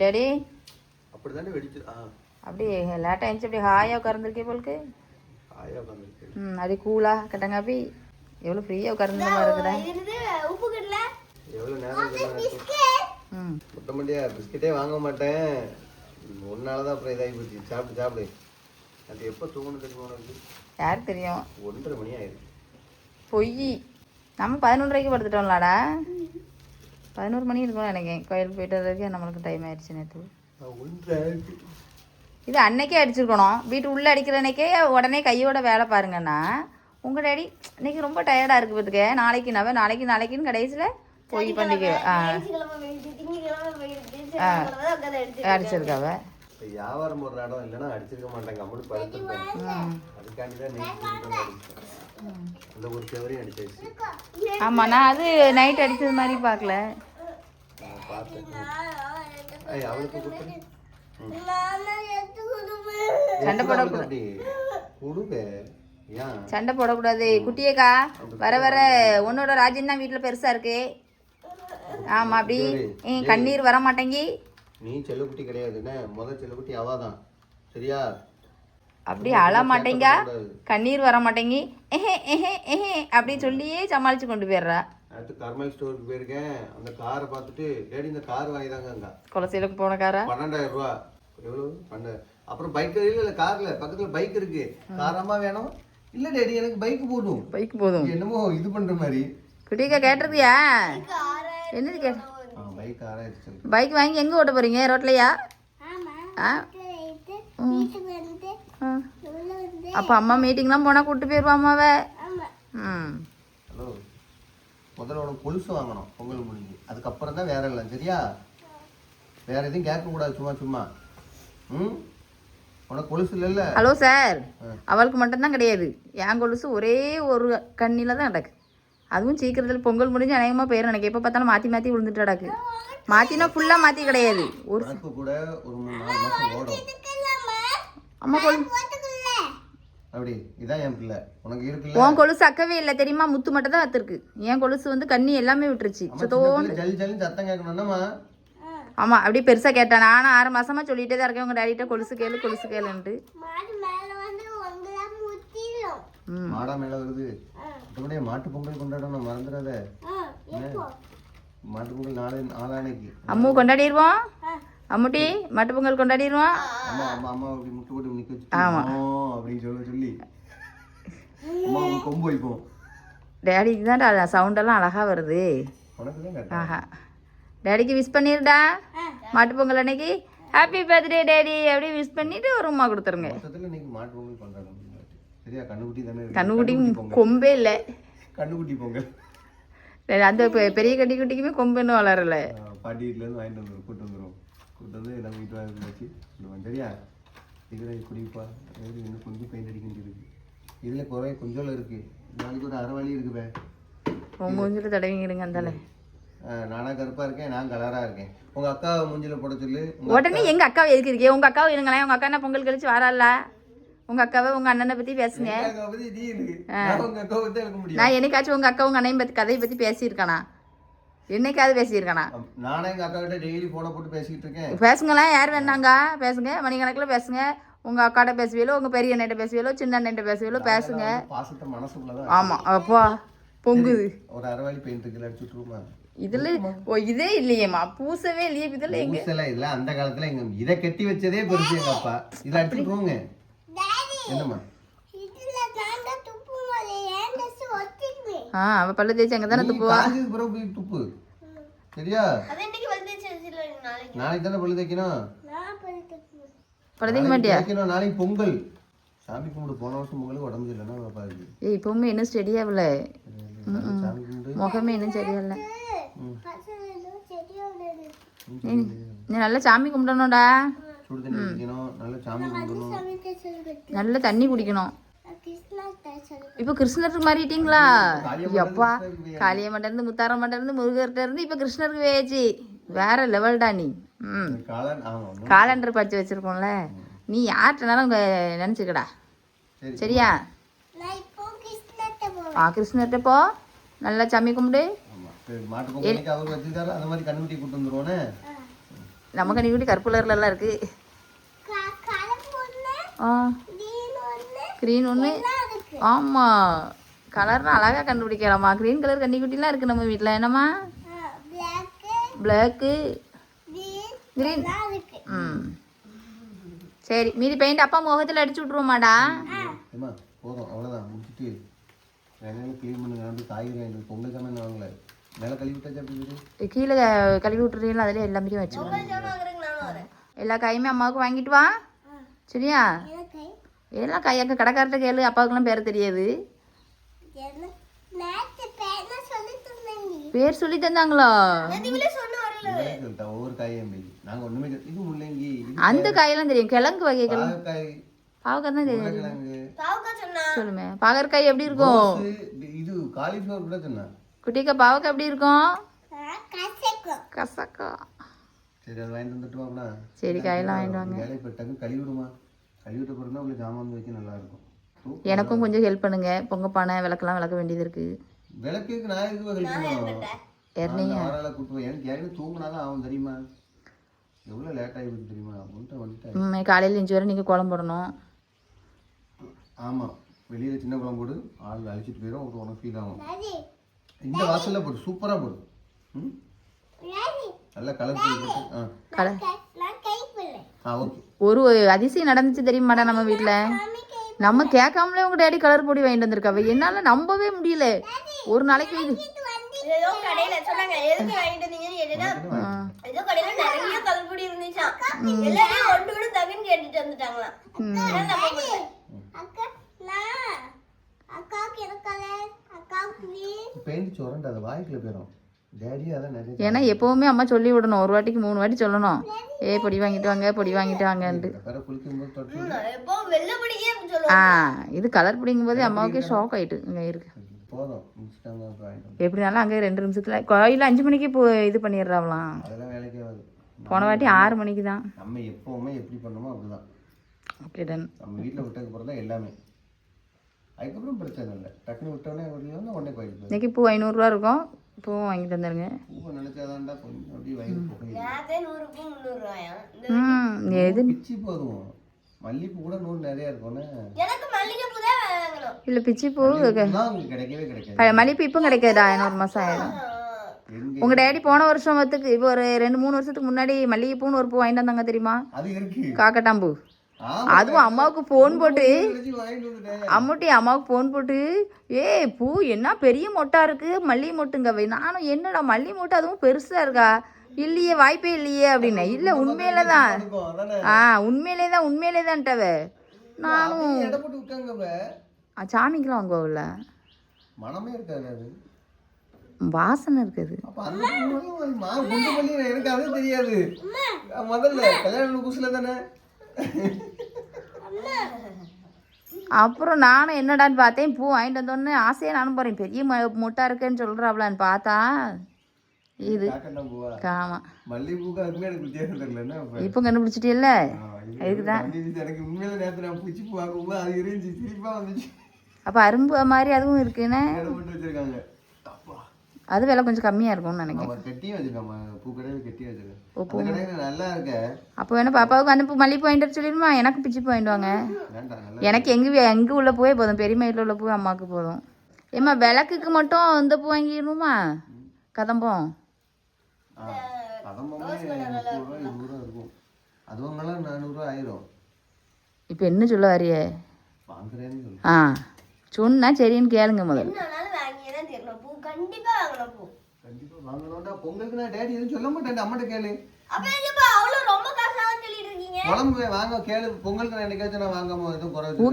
Daddy அப்படிதானே வெடிச்சு அப்படியே லேட்டாக இருந்துச்சு அப்படியே ஹாயாக உட்கார்ந்துருக்கே போலுக்கு. ஹாயாக உட்காந்துருக்கு. அது கூலா கட்டங்காப்பி எவ்வளோ ஃப்ரீயாக உட்கார்ந்து மாதிரி இருக்குடா. எவ்வளோ நேரம் முட்டமண்டியா பிஸ்கெட்டே வாங்க மாட்டேன். ஒன்னால தான் அப்புறம் இதாகி போச்சு. சாப்பிடு சாப்பிடு. அது எப்போ தூங்கணும் தெரியுமா உனக்கு? யாருக்கு தெரியும்? 1:30 மணி ஆயிருக்கு. பொய். நம்ம 11:30 படுத்துட்டோம்லாடா. 11 மணி இருக்கும்னு நினைக்கிறேன். கோயிலுக்கு போயிட்டு வரைக்கும் நம்மளுக்கு டைம் ஆயிடுச்சு நேற்று. இது அன்னைக்கே அடிச்சிருக்கணும். வீட்டு உள்ளே அடிக்கிற அன்னைக்கே உடனே கையோட வேலை பாருங்கண்ணா. உங்கள் டேடி இன்னைக்கு ரொம்ப டயர்டாக இருக்குது பார்த்துக்க. நாளைக்குன்னு கடைசியில் போய் பண்டிகை அடிச்சிருக்காவ. வியாபாரம் ஒரு இடம் இல்லைன்னா அடிச்சிருக்க மாட்டாங்க. அம்மனு படுத்துருப்பேன். அதுக்காண்டி தான் அந்த ஒரு செவரையும் அடிச்சாச்சு. ஆமாம், நான் அது நைட் அடித்தது மாதிரி பார்க்கல. அவளுக்கு சண்டை போடக்கூடாது. சண்டை போடக்கூடாது குட்டியக்கா. வர வர உன்னோட ராஜ்யம் தான் வீட்டில் பெருசாக இருக்கு. ஆமாம், அப்படி கண்ணீர் வர மாட்டேங்கி. நீ செல்லக்குட்டி கிடையாதுன்னு முதல் செல்லக்குட்டி அவாதான். சரியா? அப்படி அழ மாட்டேங்க, கண்ணீர் வர மாட்டேங்கி அப்படி சொல்லியே சமாளிச்சு கொண்டு போயிடுறா. அடுத்து கர்மல் ஸ்டோருக்கு போயிருக்கேன். அந்த காரை பார்த்துட்டு டேடி இந்த கார் வாங்கிதாங்க அங்க குலசையிலுக்கு போன காரா 12,000 ரூபா. எவ்வளவு? 12. அப்புறம் பைக் இல்ல கார்ல பக்கத்துல பைக் இருக்கு. காரமா வேணும்? இல்ல டேடி எனக்கு பைக் போதும். பைக் போதும் என்னமோ இது பண்ற மாதிரி. குட்டிக்கா கேட்டிருக்கியா? என்னது கேட்ட? பைக் 6,000. பைக் வாங்கி எங்க ஓட்ட போறீங்க? ரோட்லயா? அப்ப அம்மா மீட்டிங்லாம் போனா கூட்டு போயிருவா அம்மாவை. ஹலோ, முதல்ல உனக்கு கொலுசு வாங்கணும் பொங்கல் முடிஞ்சு. அதுக்கப்புறம் தான் வேற இல்லை. சரியா? வேற எதுவும் கேட்கக்கூடாது சும்மா சும்மா. உனக்கு கொலுசு இல்லைல்ல? ஹலோ சார், அவளுக்கு மட்டும்தான் கிடையாது. என் கொலுசு ஒரே ஒரு கண்ணில தான் நடக்கு. அதுவும் சீக்கிரத்தில் பொங்கல் முடிஞ்சு அநேகமாக போயிடும் எனக்கு. எப்போ பார்த்தாலும் மாற்றி மாற்றி விழுந்துட்டு நடக்கு. மாற்றினா ஃபுல்லாக மாற்றி கிடையாது. ஒரு கூட ஒரு 3-4 மாதம் ஓடும். அம்மா கொலு அப்படி இதான் என் பிள்ளை. உனக்கு இருக்குல்ல? உன் கொலுசு அக்கவே இல்லை தெரியுமா? முத்து மட்டும் தான் வத்திருக்கு. என் கொலுசு வந்து கண்ணி எல்லாமே விட்டுருச்சு. ஜல்லி ஜல்லி சத்தம் கேட்கணும்மா. ஆமாம், அப்படியே பெருசாக கேட்டேன். நானும் 6 மாசமா சொல்லிட்டே தான் இருக்கேன் உங்கள் டேடிட்ட கொலுசு கேளு கொலுசு கேளுன்ட்டு. மாடா மேல வருது. மற்றபடியே மாட்டு பொங்கல் கொண்டாடணும், மறந்துடாத. மாட்டு பொங்கல் நாளானைக்கு அம்மு கொண்டாடிடுவோம். அம்முட்டி மாட்டு பொங்கல் கொண்டாடிடுவோம். அம்மா அம்மா அம்மா அப்படி முட்டு போட்டு நிக்க வச்சு அப்படின்னு சொல்லி அம்மா கொம்பு வைப்போம். டேடிக்கு தான் சவுண்டெல்லாம் அழகா வருது. ஆஹா, டேடிக்கு விஷ் பண்ணிருடா. மாட்டு பொங்கல் அன்னைக்கு ஹாப்பி பர்த்டே டேடி அப்படி விஷ் பண்ணிட்டு ஒரு உமா கொடுத்துருங்க. மாட்டு பொங்கல் கொண்டாடணும். சரியா? கண்ணுக்குட்டி தானே. கண்ணுக்குட்டி கொம்பே இல்லை. கண்ணுக்குட்டி பொங்கல். அந்த பெரிய கட்டிக்குட்டிக்குமே கொம்புன்னு வளரல. பாட்டி வீட்டுல இருந்து வாங்கிட்டு வந்துடும். கூட்டு வந்துடும். கூட்டு வந்து நம்ம வீட்டு வாங்கி வச்சு சொல்லுவாங்க. சரியா? இதுல குடிப்பா இன்னும் கொஞ்சம் பெயிண்ட் அடிக்க வேண்டியிருக்கு. இதுல குறை கொஞ்சம் இருக்கு. நாளைக்கு ஒரு அரை வழி இருக்குப்பே. உங்க மூஞ்சில தடவிங்கிடுங்க. அந்தால நானா கருப்பா இருக்கேன், நான் கலரா இருக்கேன். உங்க அக்கா மூஞ்சில போட சொல்லு. உடனே எங்க அக்காவை எதுக்கு இருக்கே? உங்க அக்காவை இருங்களேன். உங்க அக்கா என்ன பொங்கல் கழிச்சு வரால? உங்க அக்காவை உங்க அண்ணனை பத்தி பேசுங்க. நான் என்னைக்காச்சும் உங்க அக்கா உங்க அண்ணன் பத்தி கதையை பத்தி பேசியிருக்கானா? என்னைக்காவது பேசியிருக்கானா? நானே எங்க அக்கா கிட்ட டெய்லி போன போட்டு பேசிட்டு இருக்கேன். பேசுங்களேன், யார் வேணாங்க பேசுங்க. மணிக்கணக்கில் பேசுங்க. உங்க அக்காட்ட பேசுவீங்களோ, உங்க பெரிய அண்ணன் பேசுவீங்களோ, சின்ன அண்ணன் பேசுவீங்களோ பேசுங்க. பாசத்தை மனசுக்குள்ளதான். ஆமா, அப்பா பொங்குது. ஒரு அரவாளி பெயிண்ட் இருக்குல்ல, அடிச்சுட்டுருமா? இதுல இதே இல்லையேம்மா, பூசவே இல்லையே. இதுல எங்க இல்ல அந்த காலத்துல எங்க இதை கட்டி வச்சதே பெருசு. எங்க அப்பா இதை அடிச்சுட்டுருவோங்க. என்னம்மா? அவ பல்லு தேய்ச்சி அங்க தானே துப்புவா. துப்பு. சரியா? நாளைக்கு தானே பல்லு தேய்க்கணும். பல்லு தேய்க்க மாட்டியா? நாளைக்கு பொங்கல். சாமி கும்பிடு. போன வருஷம் பொங்கலுக்கு உடம்பு இல்லைன்னா பாருங்க. இப்பவுமே இன்னும் ஸ்டெடியாவில்ல. முகமே இன்னும் சரியாவில்ல. நீ நல்லா சாமி கும்பிடணும்டா. சுடு தண்ணி குடிக்கணும். நல்லா சாமி கும்பிடணும். நல்ல தண்ணி குடிக்கணும். இப்போ கிருஷ்ணருக்கு மாறிட்டீங்களா? எப்பா, காளியம்மன்ட்ட இருந்து முத்தாரம்மன்ட்ட இருந்து முருகர்கிட்ட இருந்து இப்போ கிருஷ்ணருக்கு வேச்சு. வேற லெவல்டா நீ. காலண்டர் படிச்சு வச்சிருக்கோம்ல. நீ யார்கிட்டனாலும் நினைச்சுக்கடா. சரியா? கிருஷ்ணர்கிட்ட போ. நல்லா சாமி கும்பிடு. நம்ம கன்னிக்குட்டி கருப்பு கலர்லலாம் இருக்கு. ஆ க்ரீன் ஒன்று. ஆமாம், கலர்னா அழகாக கண்டுபிடிக்கலாமா. க்ரீன் கலர் கன்னிக்குட்டிலாம் இருக்குது நம்ம வீட்டில். என்னம்மா? Black, green. ம் சரி, மீதி பெயிண்ட் அப்பா முகத்தில் அடிச்சு விட்ருவோமாடா. ஏம்மா போதும், அவ்வளோதான். முடிச்சுட்டு வேலையில க்ளீன் பண்ணுங்க. காய்கறி வாங்கிட்டு பொங்கலுக்கான வாங்கல. மேலே கழுவி விட்டாச்சு. அப்படி கீழே கழுவி விட்டுறீங்களா? அதிலே எல்லாமே வச்சுக்கோங்க. எல்லா காயுமே அம்மாவுக்கு வாங்கிட்டு வா. சரியா? எல்லாம் கையாக்க கடைக்கார்ட்ட கேளு. அப்பாவுக்குலாம் பேர தெரியாது. பேர் சொல்லி தந்தாங்களா? ஒவ்வொரு காயும் நாங்கள் ஒன்றுமே இது முள்ளங்கி அந்த காயெல்லாம் தெரியும். கிழங்கு வகைகள். பாவக்காய் தான் தெரியும். சொல்லுமே, பாகற்காய் எப்படி இருக்கும்? இது காலிஃப்ளவர் கூட சொன்னா. குட்டிக்கா பாவக்காய் எப்படி இருக்கும்? கசக்கா. சரி, அதை வாங்கிட்டு வந்துட்டு வாங்க. சரி, காயெல்லாம் வாங்கிட்டு வாங்க. வேலை போட்டாங்க. கழுவிடுமா, கழுவிட்ட பிறகு தான் உங்களுக்கு ஜாமான் வைக்க நல்லா இருக்கும். எனக்கும் கொஞ்சம் ஹெல்ப் பண்ணுங்க. பொங்க பானை விளக்கெல்லாம் விளக்க வேண்டியது இருக்கு. விளக்குக்கு நான் எதுக்கு ஹெல்ப் பண்ணுவேன்? எனக்கு ஏற்கனவே தூங்கினாதான் ஆகும் தெரியுமா? எவ்வளோ லேட் ஆகிடுது தெரியுமா? வந்துட்டேன். காலையில் 5 வரை நீங்கள் குழம்பு போடணும். ஆமாம், வெளியில் சின்ன குழம்பு போடு. ஆள் அழிச்சிட்டு போயிடும். உனக்கு ஃபீல் ஆகும். இந்த வாசலில் போடு, சூப்பராக போடு. ம், நல்லா கலர் ஓகே. ஒரு அதிசயம் நடந்துச்சு தெரியுமாடா நம்ம வீட்டில். நம்ம கேட்காமலே உங்க டேடி கலர் பொடி வாங்கிட்டு வந்திருக்காவ. என்னால நம்பவே முடியல. ஒரு நாளைக்கு இது ஏதோ கடையில சொன்னாங்க, எதுக்கு வாங்கிட்டு வந்தீங்கன்னு கேட்டா ஏதோ கடையில நிறைய கலர் பொடி இருந்துச்சாம். எல்லாரும் ஒன்று கூட தவின்னு கேட்டுட்டு வந்துட்டாங்களாம். ஏன்னா எப்பவுமே அம்மா சொல்லி விடணும். ஒரு வாட்டிக்கு 3 வாட்டி சொல்லணும். பொடி வாங்கிட்டு வாங்க, பொடி வாங்கிட்டு வாங்கன்ட்டு. இது கலர் பிடிக்கும் போதே அம்மாவுக்கே ஷாக் ஆயிட்டு. இங்க இருக்கு எப்படினாலும் அங்கே 2 நிமிஷத்துல கோயில 5 மணிக்கு இது பண்ணிடுறாங்களாம். போன வாட்டி 6 மணிக்கு தான். நம்ம எப்பவுமே எப்படி பண்ணோமோ அப்படிதான். Okay done. நம்ம வீட்டில் விட்டதுக்கு அப்புறம் தான் எல்லாமே. அதுக்கப்புறம் பிரச்சனை இல்லை. டக்குனு விட்டோன்னே உடனே போயிடுது. இன்னைக்கு பூ 500 ரூபா இருக்கும். பூவும் வாங்கிட்டு வந்துருங்க. பூவை நினைச்சாதான்டா கொஞ்சம் அப்படியே வயிறு போகும். எது பிச்சி போதும். மல்லிப்பூ கூட 100 நிறைய இருக்கும்னு. இல்லை பிச்சிப்பூ கிடைக்கவே கிடைக்காது. மல்லிப்பூ இப்போ கிடைக்காதா? 500 மாதம் ஆயிடும். உங்க டேடி போன வருஷத்துக்கு இப்போ ஒரு 2-3 வருஷத்துக்கு முன்னாடி மல்லிகைப்பூன்னு ஒரு பூ வாங்கிட்டு வந்தாங்க தெரியுமா? அது இருக்கு. காக்கட்டாம்பூ. அதுவும் அம்மாவுக்கு ஃபோன் போட்டு அம்மாவுக்கு ஃபோன் போட்டு பூ என்ன பெரிய மொட்டா இருக்கு, மல்லிகை மொட்டுங்க. நானும் என்னடா மல்லிகை மொட்டை அதுவும் பெருசா இருக்கா? இல்லையே, வாய்ப்பே இல்லையே அப்படின்னு. இல்லை உண்மையில தான். உண்மையிலே தான்ட்டவ. நானும் சாமிக்கெல்லாம் வாங்குவோம்ல, மனமே இருக்காது, வாசனை இருக்குது. எனக்கு அது தெரியாது. முதல்ல கல்யாணம் புதுசுல தானே. அப்புறம் நானும் என்னடான்னு பார்த்தேன். பூ வாங்கிட்டு வந்தோடனே ஆசையாக நானும் போகிறேன். பெரிய மொட்டா இருக்குன்னு சொல்கிறாப்லான்னு பார்த்தா இது ஆமாம் மல்லிகைப்பூக்கு அதுக்குமே எனக்கு வித்தியாசம் தெரியல. இப்போ கண்டுபிடிச்சிட்டில்ல, அதுக்குதான். எனக்கு உண்மையில நேரத்தில் நான் பிடிச்சி பூ வாங்கும்போது அது இருந்துச்சு, சிரிப்பாக வந்துச்சு. அப்போ அரும்பு மாதிரி அதுவும் இருக்குன்னு வச்சிருக்காங்க. அது விலை கொஞ்சம் கம்மியாக இருக்கும்னு நினைக்கிறேன். கட்டியும் வச்சிருக்காங்க, பூ கடையில் கட்டியும் வச்சிருக்கேன். நல்லா இருக்க. அப்போ வேணா பாப்பாவுக்கு அந்த பூ மல்லிகைப்பூ வாங்கிட்டு சொல்லிடுமா? எனக்கு பிச்சு பூ வாங்கிட்டு வாங்க. எனக்கு எங்கே உள்ள பூவே போதும், பெரிய மயிலில் உள்ள பூ அம்மாவுக்கு போதும். ஏம்மா விளக்குக்கு மட்டும் இந்த பூ வாங்கிடணுமா? கதம்பம் இருக்கும். அதுவங்களாம் 400 ரூபா ஆயிரும். இப்போ என்ன சொல்ல வரையே? சொன்னா சரின்னு கேளுங்க முதல்ல. பொங்கலுக்கு நான் டேடி எதுவும் சொல்ல மாட்டேன். அம்மாட்ட கேளு.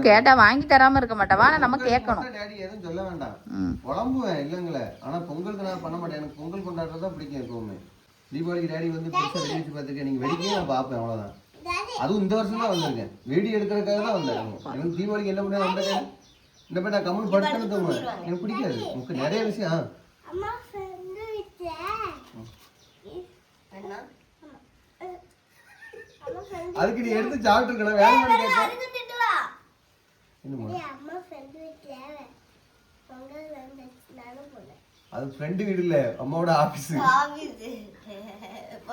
கேட்டா வாங்கி தராம இருக்க மாட்டா. நம்ம கேட்கணும். எதுவும் சொல்ல வேண்டாம். குழம்புவேன் இல்லைங்களே, ஆனா பொங்கலுக்கு நான் பண்ண மாட்டேன். எனக்கு பொங்கல் கொண்டாடுறதா பிடிக்கும் எப்பவுமே. தீபாவளிக்கு டேடி வந்து புதுசா வெடி வச்சு பார்த்துருக்கேன். நீங்க வெடிக்கையும் நான் பார்ப்பேன், அவ்வளவுதான். அதுவும் இந்த வருஷம் தான் வந்திருக்கேன். வெடி எடுக்கிறதுக்காக தான் வந்தேன். எனக்கு தீபாவளிக்கு என்ன பண்ண வந்தேன். இந்த மாதிரி நான் கம்மல் படுத்துன்னு தூங்குவேன். எனக்கு பிடிக்காது. உங்களுக்கு நிறைய விஷயம். அதுக்கு நீ எடுத்து சாப்பிட்டுருக்கணும். வேலை பண்ணி அது ஃப்ரெண்டு வீடு இல்ல, அம்மாவோட ஆபீஸ்.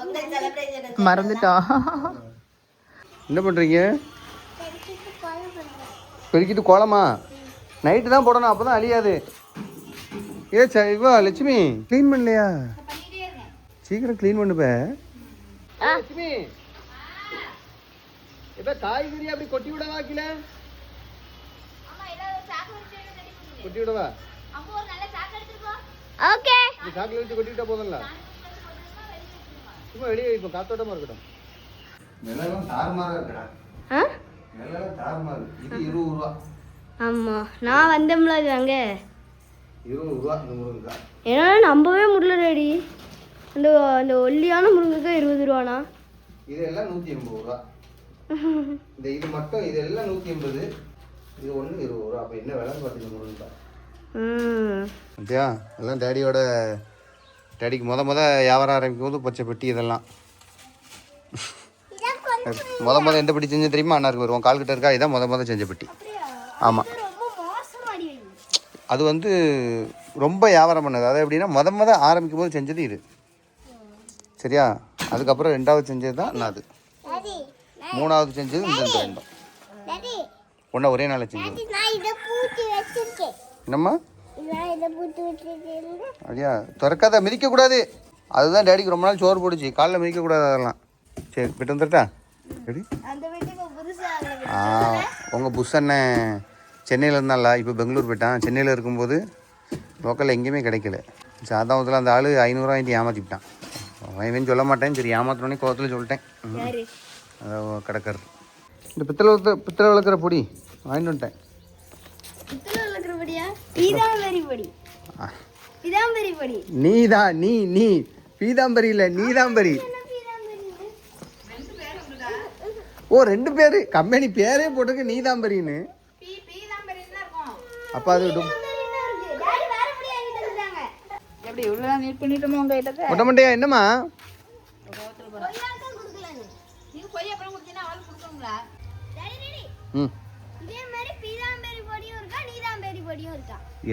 பொங்கல் celebration மறந்துட்டோம். என்ன பண்ணுறீங்க? பெருக்கிட்டு கோலமா? நைட்டு தான் போடணும், அப்போ தான் அழியாது. இவா லட்சுமி க்ளீன் பண்ணலையா? சீக்கிரம் க்ளீன் பண்ணுப்ப. லட்சுமி இப்போ காய்கறி அப்படி கொட்டி விடவா? கீழே கொட்டி விடவா? ஓகே சாக்கில் வச்சு கொட்டிவிட்டா போதும்ல. சும்மா வெளியே இப்போ காத்தோட்டமாக இருக்கட்டும். வெள்ளம் தாறுமாறாக இருக்கடா. வெள்ளம் தாறுமாறு. இது 20 ரூபா. ஆமா நான் வந்தோம்ல அது அங்க 20 ரூபா இந்த முருங்கக்காய். ஏன்னா நம்பவே முடியல டேடி. அந்த அந்த ஒல்லியான முருங்கைக்காய் 20 ரூபானா? இது எல்லாம் 180 ரூபா. இந்த இது மட்டும் இது எல்லாம் 180. இது ஒன்று 20 ரூபா. அப்போ என்ன விலை பார்த்தீங்க முருங்கக்காய்? ஓகேயா? எல்லாம் டேடியோட டேடிக்கு முத வியாபாரம் ஆரம்பிக்கும் போது பச்சை பெட்டி இதெல்லாம் முத எந்த பெட்டி செஞ்சு தெரியுமா? அண்ணாருக்கு வருவோம் கால் கிட்ட இருக்கா. இதான் முத செஞ்ச பெட்டி. ஆமாம், அது வந்து ரொம்ப வியாபாரம் பண்ணது. அது எப்படின்னா முத ஆரம்பிக்கும் போது செஞ்சது இது. சரியா? அதுக்கப்புறம் 2வது செஞ்சது தான் நான். அது 3வது செஞ்சது இந்த 2. ஒன்றா ஒரே நாளில் செஞ்சது. என்னம்மா அப்படியா? திறக்காத, மிதிக்கக்கூடாது. அதுதான் டேடிக்கு ரொம்ப நாள் சோறு போடுச்சு. காலைல மிதிக்கக்கூடாது அதெல்லாம். சரி விட்டு வந்துட்டா? எப்படி? உங்கள் புஷ் அண்ணன் சென்னையில் இருந்தால, இப்போ பெங்களூர் போயிட்டான். சென்னையில் இருக்கும்போது லோக்கலில் எங்கேயுமே கிடைக்கல. சாதாவத்தில் அந்த ஆள் 500 வாங்கிட்டு ஏமாற்றிவிட்டான். அவன் சொல்ல மாட்டேன். சரி ஏமாத்தினோடனே கோவத்தில் சொல்லிட்டேன். அதான் கிடக்கிறது. இந்த பித்தளை வளர்க்குற பொடி வாங்கிட்டு வந்துட்டேன். நீ பீதாம்பரி இல்லை, நீதாம்பரி. ஓ 2 பேர் கம்பெனி பேரே போட்டிருக்கு நீதாம்பரின்னு. அப்போ அது மொட்டமண்டையா? என்னம்மா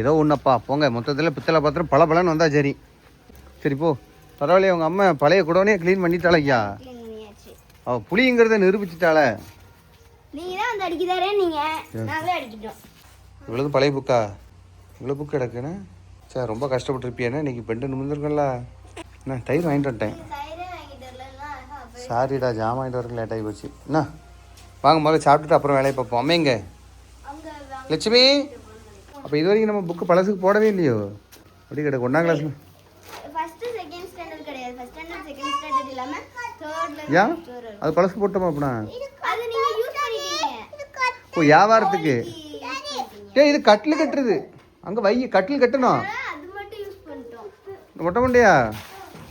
ஏதோ ஒன்றப்பா போங்க. மொத்தத்தில் பித்தளை பாத்திரம் பல வந்தா சரி. சரி போ, பரவாயில்லையே. உங்கள் அம்மா பழைய குடோனே க்ளீன் பண்ணிட்டாளையா? அவள் புளிங்கிறத நிரூபிச்சிட்டாள. இவ்வளவு பழைய புக்கா? இவ்வளோ புக்கு கிடக்குண்ணே. சார் ரொம்ப கஷ்டப்பட்டுருப்பியாண்ணே. இன்னைக்கு பெண்டு நிமிர்ந்துருக்கல. என்ன தயிர் வாங்கிட்டு வந்துட்டேன். சாரிடா, ஜாமான் வாங்கிட்டு வரக்கு லேட் ஆகி போச்சு. என்ன வாங்க முதல்ல சாப்பிட்டுட்டு அப்புறம் வேலையை பார்ப்போம். அம்மைங்க லட்சுமி. அப்போ இது வரைக்கும் நம்ம புக்கு பழசுக்கு போடவே இல்லையோ? அப்படி கிடக்கு 1ஆம் கிளாஸ். ஏன் அது பழசுக்கு போட்டோமா? அப்படின்னா ஓ வியாபாரத்துக்கு. இது கட்டில் கட்டுறது. அங்கே வை கட்டில் கட்டணும். மொட்டை மண்டையா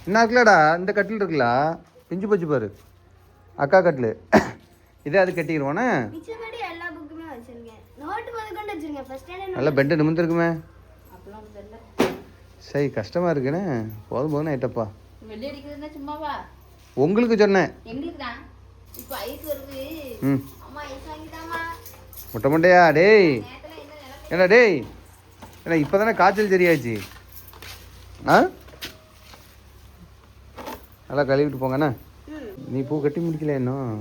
என்ன இருக்கலாடா? இந்த கட்டில் இருக்குல்ல, பிஞ்சு போச்சு பாரு. அக்கா கட்டில் இதே அது கட்டிடுவோண்ணே. நல்லா பெண்டு நிமிர்ந்துருக்குமே. சரி கஷ்டமாக இருக்குண்ணே. போதும் ஆயிட்டப்பா. உங்களுக்கு சொன்னேன். மொட்டை மண்டையா? டேய் ஏன்னா டேய் ஏன்னா இப்போ தானே காய்ச்சல் சரியாச்சு. நல்லா கழுவிட்டு போங்கண்ணா. நீ பூ கட்டி முடிக்கல இன்னும்?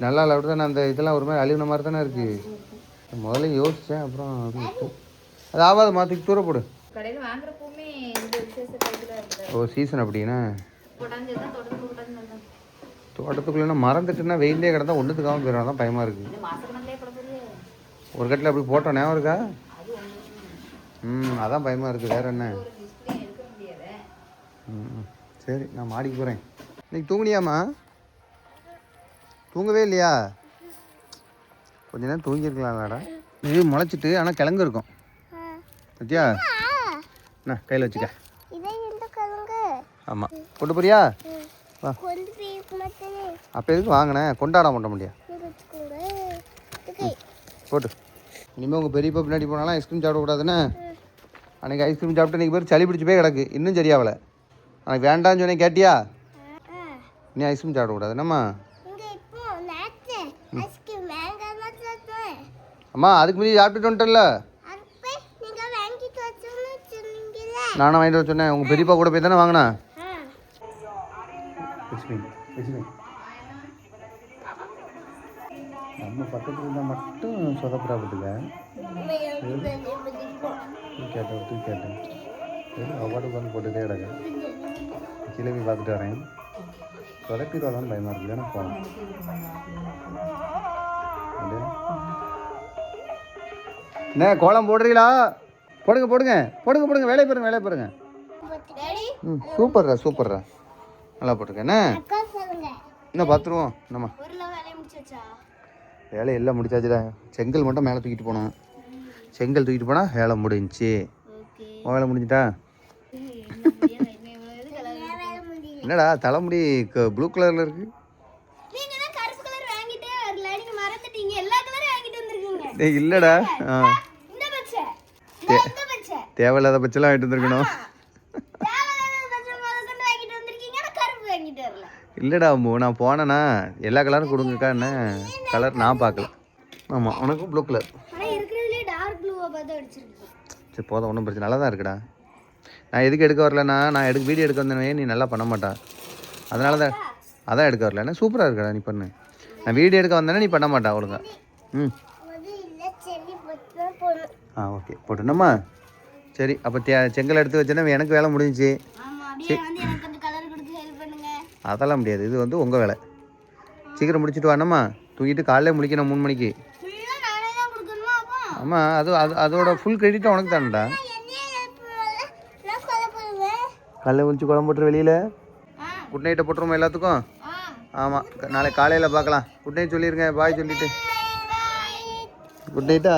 நல்லா இல்லை. அப்படி தானே அந்த இதெல்லாம் ஒரு மாதிரி அழிவுன மாதிரி தானே இருக்குது. முதல்ல யோசித்தேன், அப்புறம் அது ஆகாது. மாற்றிக்கு தூர போடு. ஓ சீசன் அப்படின்னா தோட்டத்துக்குள்ளே மறந்துட்டுன்னா வெயிலே கிடந்தா ஒன்றுத்துக்காமல் போயிடும். தான் பயமாக இருக்குது. ஒரு கட்டில் அப்படி போட்டோம் ஞாபகம் இருக்கா? அதான் பயமாக இருக்குது. வேறு என்ன? சரி நான் மாடிக்கு போகிறேன். இன்னைக்கு தூங்குனியாம்மா? தூங்கவே இல்லையா? கொஞ்ச நேரம் தூங்கியிருக்கலாம் வேடா. இது முளைச்சிட்டு ஆனால் கிழங்கு இருக்கும் பத்தியா? என்ன கையில் வச்சுக்க. ஆமாம் கொண்டு போறியா? வா. அப்போ எதுக்கு வாங்கினேன்? கொண்டாட மாட்ட முடியா? போட்டு இனிமேல் உங்கள் பெரியப்பா பின்னாடி போனாலும் ஐஸ்கிரீம் சாப்பிடக்கூடாதுன்னு. அன்றைக்கி ஐஸ்கிரீம் சாப்பிட்டு இன்றைக்கி பேர் சளி பிடிச்சி போய் கிடக்கு. இன்னும் சரியாவலை. அன்றைக்கி வேண்டான்னு சொன்னேன், கேட்டியா? நீ ஐஸ்கிரீம் சாப்பிடக்கூடாது என்னம்மா? அம்மா அதுக்கு முன்னாடி சாப்பிட்டுட்டு வந்துட்டல. நானும் வாங்கிட்டு வர சொன்னேன். உங்கள் பெரியப்பா கூட போய் தானே வாங்கினா? நம்ம பக்கத்தில் இருந்தால் மட்டும் சொதப்புறாப்பட்டுக்க. தூக்கேட்டேன் அவார்டு வந்து போட்டுட்டே கிடக்கு. கீழே போய் பார்த்துட்டு வரேன். சொதப்பிடுவாங்கன்னு பயமாக இருக்குது. ஏன்னா போகலாம். என்ன கோலம் போடுறீங்களா? போடுங்க போடுங்க போடுங்க போடுங்க. வேலையை பாருங்க. ம் சூப்பர்ரா. நல்லா போட்டுருக்க. என்ன பார்த்துருவோம். என்னம்மா வேலை எல்லாம் முடிச்சாச்சுடா. செங்கல் மட்டும் மேலே தூக்கிட்டு போனோம். செங்கல் தூக்கிட்டு போனால் வேலை முடிஞ்சிச்சு. வேலை முடிஞ்சிட்டா? என்னடா தலைமுடி ப்ளூ கலரில் இருக்கு. இல்லைடா. தேவையில்லாத பச்செல்லாம் வாங்கிட்டு வந்துருக்கணும். இல்லைடா அம்மு, நான் போனேன்னா எல்லா கலரும் கொடுங்கக்கா. என்ன கலர் நான் பார்க்கல. ஆமாம், உனக்கும் ப்ளூ கலர். சரி போதும், ஒன்றும் பிரச்சனை. நல்லா தான் இருக்குடா. நான் எதுக்கு எடுக்க வரலன்னா, நான் வீடியோ எடுக்க வந்தேனே நீ நல்லா பண்ண மாட்டா. அதனால தான் அதான் எடுக்க வரல. என்ன சூப்பராக இருக்குடா, நீ பண்ணு. நான் வீடியோ எடுக்க வந்தேன்னா நீ பண்ண மாட்டா ஒழுங்கா. ம் ஓகே போட்டுனம்மா. சரி அப்போ செங்கல் எடுத்து வச்சேன்னா எனக்கு வேலை முடிஞ்சிச்சு. அதெல்லாம் முடியாது, இது வந்து உங்கள் வேலை. சீக்கிரம் முடிச்சுட்டு வானம்மா. தூங்கிட்டு காலையில் முடிக்கணும் 3 மணிக்கு. ஆமாம், அதோட ஃபுல் கிரெடிட் உனக்கு தானடா. காலையில் முடிச்சு குழம்பு போட்டுரு வெளியில். குட் நைட்டை போட்டுருமா எல்லாத்துக்கும்? ஆமாம், நாளைக்கு காலையில் பார்க்கலாம். குட் நைட் சொல்லிடுங்க. பாய் சொல்லிவிட்டு குட் நைட்டா.